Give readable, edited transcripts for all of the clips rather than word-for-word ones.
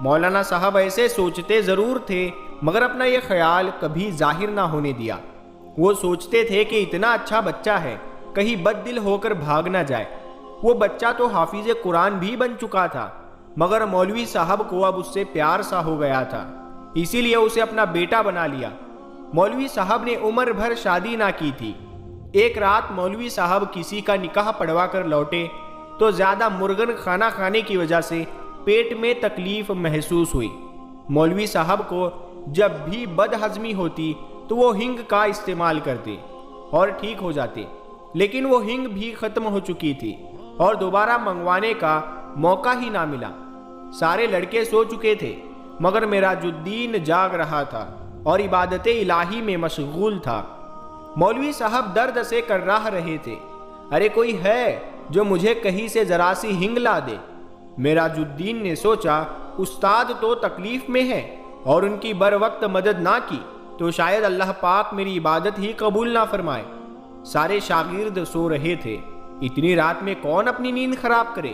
مولانا صاحب ایسے سوچتے ضرور تھے مگر اپنا یہ خیال کبھی ظاہر نہ ہونے دیا۔ وہ سوچتے تھے کہ اتنا اچھا بچہ ہے، کہیں بد دل ہو کر بھاگ نہ جائے۔ وہ بچہ تو حافظ قرآن بھی بن چکا تھا مگر مولوی صاحب کو اب اس سے پیار سا ہو گیا تھا، اسی لیے اسے اپنا بیٹا بنا لیا۔ مولوی صاحب نے عمر بھر شادی نہ کی تھی۔ ایک رات مولوی صاحب کسی کا نکاح پڑھوا کر لوٹے تو زیادہ مرغن کھانا کھانے کی وجہ سے پیٹ میں تکلیف محسوس ہوئی۔ مولوی صاحب کو جب بھی بد ہضمی ہوتی تو وہ ہنگ کا استعمال کرتے اور ٹھیک ہو جاتے، لیکن وہ ہنگ بھی ختم ہو چکی تھی اور دوبارہ منگوانے کا موقع ہی نہ ملا۔ سارے لڑکے سو چکے تھے مگر معراج الدین جاگ رہا تھا اور عبادت الہی میں مشغول تھا۔ مولوی صاحب درد سے کراہ رہے تھے، ارے کوئی ہے جو مجھے کہیں سے ذرا سی ہنگ لا دے۔ معراج الدین نے سوچا استاد تو تکلیف میں ہے اور ان کی بر وقت مدد نہ کی تو شاید اللہ پاک میری عبادت ہی قبول نہ فرمائے۔ سارے شاگرد سو رہے تھے، اتنی رات میں کون اپنی نیند خراب کرے،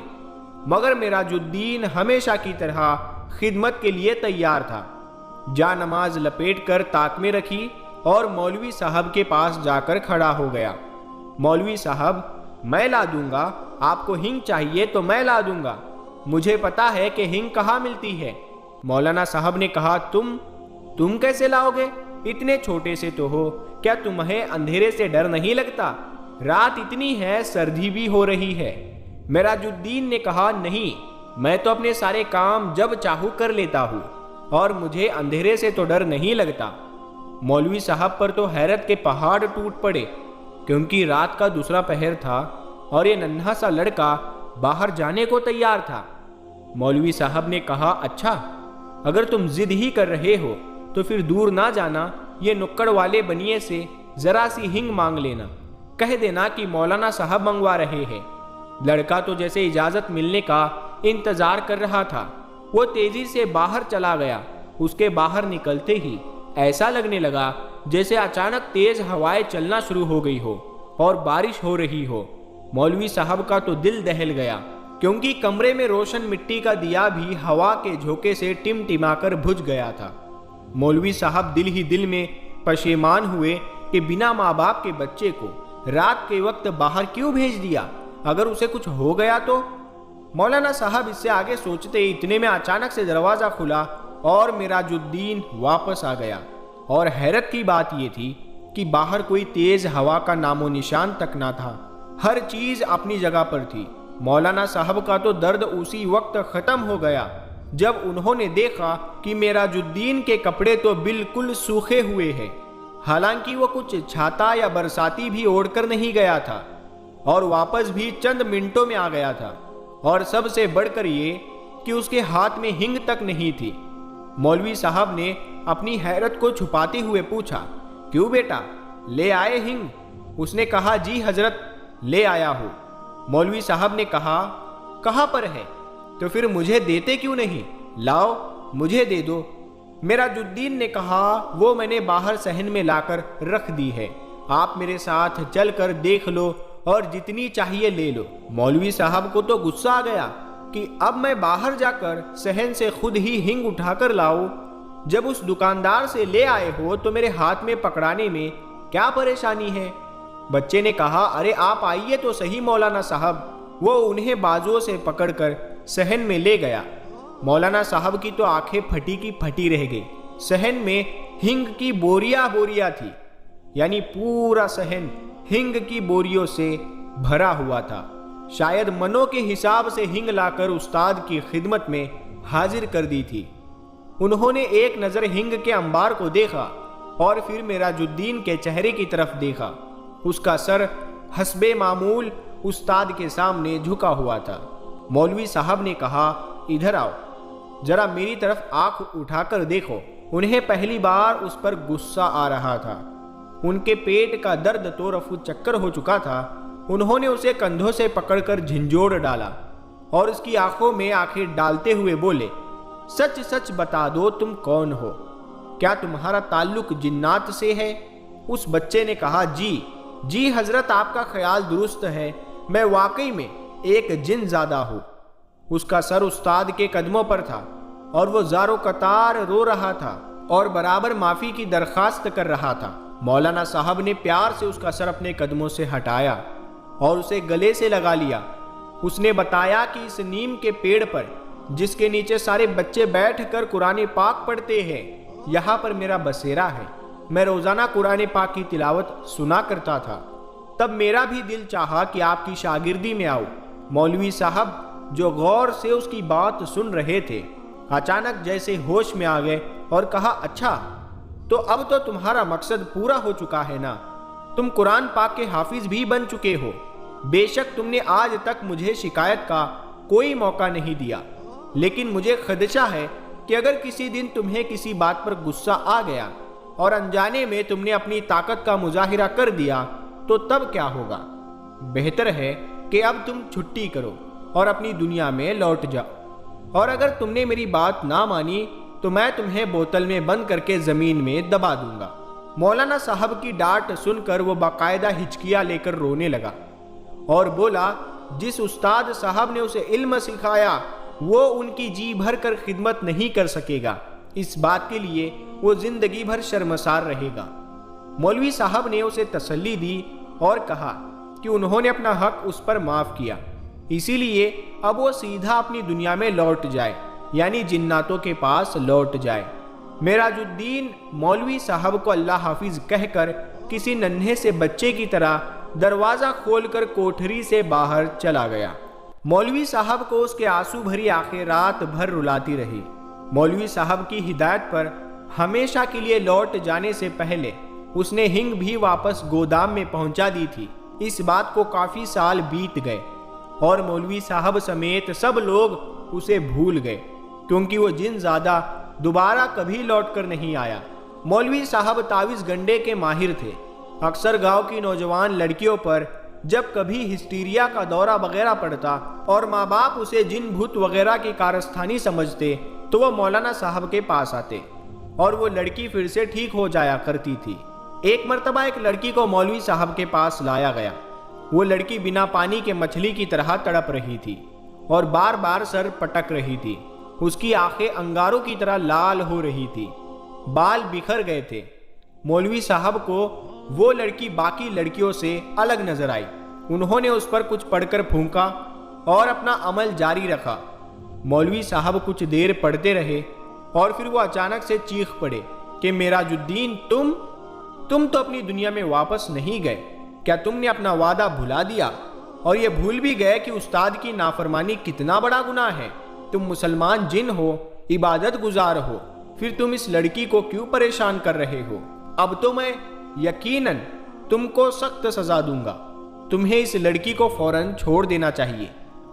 مگر معراج الدین ہمیشہ کی طرح خدمت کے لیے تیار تھا۔ جا نماز لپیٹ کر تاک میں رکھی اور مولوی صاحب کے پاس جا کر کھڑا ہو گیا۔ مولوی صاحب، میں لا دوں گا، آپ کو ہنگ چاہیے تو میں لا دوں گا، مجھے پتا ہے کہ ہنگ کہاں ملتی ہے۔ مولانا صاحب نے کہا تم کیسے لاؤ گے؟ اتنے چھوٹے سے تو ہو، کیا تمہیں اندھیرے سے ڈر نہیں لگتا؟ رات اتنی ہے، سردی بھی ہو رہی ہے۔ معراج الدین نے کہا نہیں، میں تو اپنے سارے کام جب چاہوں کر لیتا ہوں اور مجھے اندھیرے سے تو ڈر نہیں لگتا۔ مولوی صاحب پر تو حیرت کے پہاڑ ٹوٹ پڑے، کیونکہ رات کا دوسرا پہر تھا اور یہ ننھا سا لڑکا باہر جانے کو تیار تھا۔ مولوی صاحب نے کہا اچھا، اگر تم ضد ہی کر رہے ہو تو پھر دور نہ جانا، یہ نکڑ والے بنیے سے ذرا سی ہنگ مانگ لینا، کہہ دینا کہ مولانا صاحب منگوا رہے ہیں۔ لڑکا تو جیسے اجازت ملنے کا انتظار کر رہا تھا، وہ تیزی سے باہر چلا گیا۔ اس کے باہر نکلتے ہی ایسا لگنے لگا جیسے اچانک تیز ہوائیں چلنا شروع ہو گئی ہو اور بارش ہو رہی ہو۔ مولوی صاحب کا تو دل دہل گیا، کیونکہ کمرے میں روشن مٹی کا دیا بھی ہوا کے جھونکے سے ٹمٹما کر بجھ گیا تھا۔ مولوی صاحب دل ہی دل میں پشیمان ہوئے کہ بنا ماں باپ کے بچے کو رات کے وقت باہر کیوں بھیج دیا، اگر اسے کچھ ہو گیا تو۔ مولانا صاحب اس سے آگے سوچتے اتنے میں اچانک سے دروازہ کھلا اور معراج الدین واپس آ گیا، اور حیرت کی بات یہ تھی کہ باہر کوئی تیز ہوا کا نام و نشان تک نہ تھا، ہر چیز اپنی جگہ پر تھی۔ مولانا صاحب کا تو درد اسی وقت ختم ہو گیا جب انہوں نے دیکھا کہ معراج الدین کے کپڑے تو بالکل سوکھے ہوئے ہیں، حالانکہ وہ کچھ چھاتا یا برساتی بھی اوڑھ کر نہیں گیا تھا اور واپس بھی چند منٹوں میں آ گیا تھا، اور سب سے بڑھ کر یہ کہ اس کے ہاتھ میں ہنگ تک نہیں تھی۔ مولوی صاحب نے اپنی حیرت کو چھپاتے ہوئے پوچھا کیوں بیٹا، لے آئے ہنگ؟ اس نے کہا جی حضرت، لے آیا ہوں۔ مولوی صاحب نے کہا کہاں پر ہے؟ تو پھر مجھے دیتے کیوں نہیں؟ لاؤ مجھے دے دو۔ معراج الدین نے کہا وہ میں نے باہر صحن میں لا کر رکھ دی ہے، آپ میرے ساتھ چل کر دیکھ لو اور جتنی چاہیے لے لو۔ مولوی صاحب کو تو غصہ آ گیا کہ اب میں باہر جا کر صحن سے خود ہی ہنگ اٹھا کر لاؤ، جب اس دکاندار سے لے آئے ہو تو میرے ہاتھ میں پکڑانے میں کیا پریشانی ہے؟ بچے نے کہا ارے آپ آئیے تو صحیح مولانا صاحب۔ وہ انہیں بازوؤں سے پکڑ کر صحن میں لے گیا۔ مولانا صاحب کی تو آنکھیں پھٹی کی پھٹی رہ گئی۔ صحن میں ہنگ کی بوریا تھی، یعنی پورا صحن ہنگ کی بوریوں سے بھرا ہوا تھا۔ شاید منوں کے حساب سے ہنگ لا کر استاد کی خدمت میں حاضر کر دی تھی۔ انہوں نے ایک نظر ہنگ کے انبار کو دیکھا اور پھر معراج الدین کے چہرے کی طرف دیکھا۔ اس کا سر حسب معمول استاد کے سامنے جھکا ہوا تھا۔ مولوی صاحب نے کہا ادھر آؤ، ذرا میری طرف آنکھ اٹھا کر دیکھو۔ انہیں پہلی بار اس پر غصہ آ رہا تھا، ان کے پیٹ کا درد تو رفو چکر ہو چکا تھا۔ انہوں نے اسے کندھوں سے پکڑ کر جھنجھوڑ ڈالا اور اس کی آنکھوں میں آنکھیں ڈالتے ہوئے بولے سچ سچ بتا دو تم کون ہو، کیا تمہارا تعلق جنات سے ہے؟ اس بچے نے کہا جی حضرت، آپ کا خیال درست ہے، میں واقعی میں ایک جن زادہ ہوں۔ اس کا سر استاد کے قدموں پر تھا اور وہ زارو قطار رو رہا تھا اور برابر معافی کی درخواست کر رہا تھا۔ مولانا صاحب نے پیار سے اس کا سر اپنے قدموں سے ہٹایا اور اسے گلے سے لگا لیا۔ اس نے بتایا کہ اس نیم کے پیڑ پر جس کے نیچے سارے بچے بیٹھ کر قرآن پاک پڑھتے ہیں، یہاں پر میرا بسیرا ہے۔ میں روزانہ قرآن پاک کی تلاوت سنا کرتا تھا۔ تب میرا بھی دل چاہا کہ آپ کی شاگردی میں آؤ۔ مولوی صاحب جو غور سے اس کی بات سن رہے تھے، اچانک جیسے ہوش میں آ گئے اور کہا، اچھا تو اب تو تمہارا مقصد پورا ہو چکا ہے نا؟ تم قرآن پاک کے حافظ بھی بن چکے ہو۔ بے شک تم نے آج تک مجھے شکایت کا کوئی موقع نہیں دیا، لیکن مجھے خدشہ ہے کہ اگر کسی دن تمہیں کسی بات پر غصہ آ گیا اور انجانے میں تم نے اپنی طاقت کا مظاہرہ کر دیا تو تب کیا ہوگا؟ بہتر ہے کہ اب تم چھٹی کرو اور اپنی دنیا میں لوٹ جاؤ، اور اگر تم نے میری بات نہ مانی تو میں تمہیں بوتل میں بند کر کے زمین میں دبا دوں گا۔ مولانا صاحب کی ڈانٹ سن کر وہ باقاعدہ ہچکیاں لے کر رونے لگا اور بولا، جس استاد صاحب نے اسے علم سکھایا وہ ان کی جی بھر کر خدمت نہیں کر سکے گا، اس بات کے لیے وہ زندگی بھر شرمسار رہے گا۔ مولوی صاحب نے اسے تسلی دی اور کہا کہ انہوں نے اپنا حق اس پر معاف کیا، اسی لیے اب وہ سیدھا اپنی دنیا میں لوٹ جائے، یعنی جناتوں کے پاس لوٹ جائے۔ معراج الدین مولوی صاحب کو اللہ حافظ کہہ کر کسی ننھے سے بچے کی طرح دروازہ کھول کر کوٹھری سے باہر چلا گیا۔ مولوی صاحب کو اس کے آنسو بھری آنکھیں رات بھر رلاتی رہی۔ مولوی صاحب کی ہدایت پر ہمیشہ کے لیے لوٹ جانے سے پہلے اس نے ہنگ بھی واپس گودام میں پہنچا دی تھی۔ اس بات کو کافی سال بیت گئے اور مولوی صاحب سمیت سب لوگ اسے بھول گئے، کیونکہ وہ جن زادہ دوبارہ کبھی لوٹ کر نہیں آیا۔ مولوی صاحب تعویذ گنڈے کے ماہر تھے۔ اکثر گاؤں کی نوجوان لڑکیوں پر جب کبھی ہسٹیریا کا دورہ وغیرہ پڑتا اور ماں باپ اسے جن بھوت وغیرہ کی کارستھانی سمجھتے تو وہ مولانا صاحب کے پاس آتے اور وہ لڑکی پھر سے ٹھیک ہو جایا کرتی تھی۔ ایک مرتبہ ایک لڑکی کو مولوی صاحب کے پاس لایا گیا۔ وہ لڑکی بنا پانی کے مچھلی کی طرح تڑپ رہی تھی اور بار بار سر پٹک رہی تھی۔ اس کی آنکھیں انگاروں کی طرح لال ہو رہی تھی، بال بکھر گئے تھے۔ مولوی صاحب کو وہ لڑکی باقی لڑکیوں سے الگ نظر آئی۔ انہوں نے اس پر کچھ پڑھ کر پھونکا اور اپنا عمل جاری رکھا۔ مولوی صاحب کچھ دیر پڑھتے رہے اور پھر وہ اچانک سے چیخ پڑے کہ معراج الدین، تم تو اپنی دنیا میں واپس نہیں گئے؟ کیا تم نے اپنا وعدہ بھلا دیا اور یہ بھول بھی گئے کہ استاد کی نافرمانی کتنا بڑا گناہ ہے؟ تم مسلمان جن ہو، عبادت گزار ہو، پھر تم اس لڑکی کو کیوں پریشان کر رہے ہو؟ اب تو میں یقیناً تم کو سخت سزا دوں گا۔ تمہیں اس لڑکی کو فوراً چھوڑ دینا چاہیے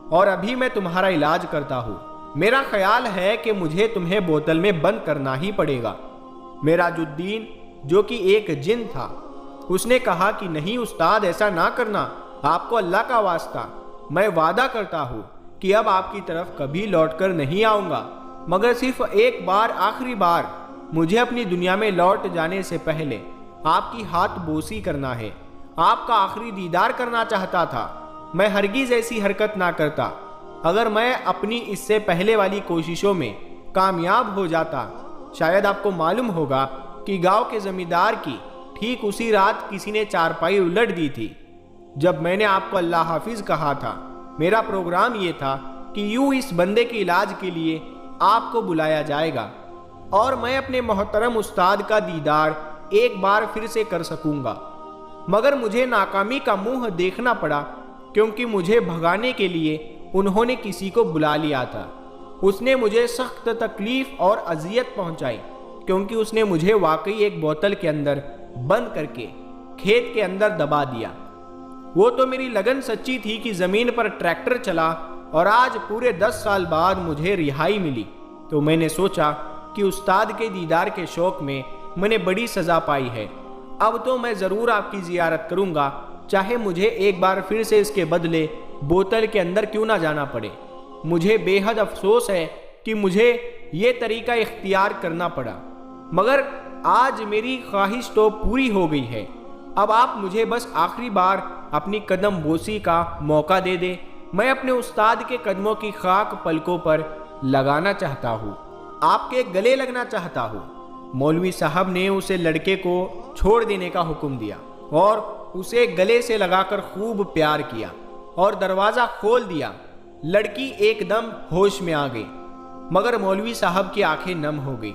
اور ابھی میں تمہارا علاج کرتا ہوں۔ میرا خیال ہے کہ مجھے تمہیں بوتل میں بند کرنا ہی پڑے گا۔ معراج الدین جو کہ ایک جن تھا، اس نے کہا کہ نہیں استاد، ایسا نہ کرنا، آپ کو اللہ کا واسطہ، میں وعدہ کرتا ہوں کہ اب آپ کی طرف کبھی لوٹ کر نہیں آؤں گا، مگر صرف ایک بار، آخری بار مجھے اپنی دنیا میں لوٹ جانے سے پہلے آپ کی ہاتھ بوسی کرنا ہے۔ آپ کا آخری دیدار کرنا چاہتا تھا۔ میں ہرگز ایسی حرکت نہ کرتا۔ اگر میں اپنی اس سے پہلے والی کوششوں میں کامیاب ہو جاتا، شاید آپ کو معلوم ہوگا کہ گاؤں کے زمیندار کی ٹھیک اسی رات کسی نے چارپائی الٹ دی تھی جب میں نے آپ کو اللہ حافظ کہا تھا۔ میرا پروگرام یہ تھا کہ یوں اس بندے کے علاج کے لیے آپ کو بلایا جائے گا اور میں اپنے محترم استاد کا دیدار ایک بار پھر سے کر سکوں گا، مگر مجھے ناکامی کا منہ دیکھنا پڑا، کیونکہ مجھے بھگانے کے لیے انہوں نے کسی کو بلا لیا تھا۔ اس نے مجھے سخت تکلیف اور اذیت پہنچائی، کیونکہ اس نے مجھے واقعی ایک بوتل کے اندر بند کر کے کھیت کے اندر دبا دیا۔ وہ تو میری لگن سچی تھی کہ زمین پر ٹریکٹر چلا اور آج پورے 10 سال بعد مجھے رہائی ملی، تو میں نے سوچا کہ استاد کے دیدار کے شوق میں نے بڑی سزا پائی ہے۔ اب تو میں ضرور آپ کی زیارت کروں گا، چاہے مجھے ایک بار پھر سے اس کے بدلے بوتل کے اندر کیوں نہ جانا پڑے۔ مجھے بے حد افسوس ہے کہ مجھے یہ طریقہ اختیار کرنا پڑا، مگر آج میری خواہش تو پوری ہو گئی ہے۔ اب آپ مجھے بس آخری بار اپنی قدم بوسی کا موقع دے دیں۔ میں اپنے استاد کے قدموں کی خاک پلکوں پر لگانا چاہتا ہوں۔ آپ کے گلے لگنا چاہتا ہوں۔ مولوی صاحب نے اسے لڑکے کو چھوڑ دینے کا حکم دیا اور اسے گلے سے لگا کر خوب پیار کیا اور دروازہ کھول دیا۔ لڑکی ایک دم ہوش میں آ گئی، مگر مولوی صاحب کی آنکھیں نم ہو گئی۔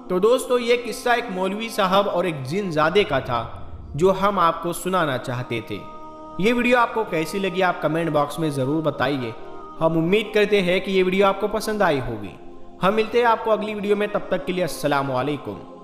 تو دوستو، یہ قصہ ایک مولوی صاحب اور ایک جن زادے کا تھا جو ہم آپ کو سنانا چاہتے تھے۔ یہ ویڈیو آپ کو کیسی لگی آپ کمنٹ باکس میں ضرور بتائیے۔ ہم امید کرتے ہیں کہ یہ ویڈیو آپ کو پسند آئی ہوگی۔ ہم ملتے ہیں آپ کو اگلی ویڈیو میں، تب تک کے لیے السلام علیکم۔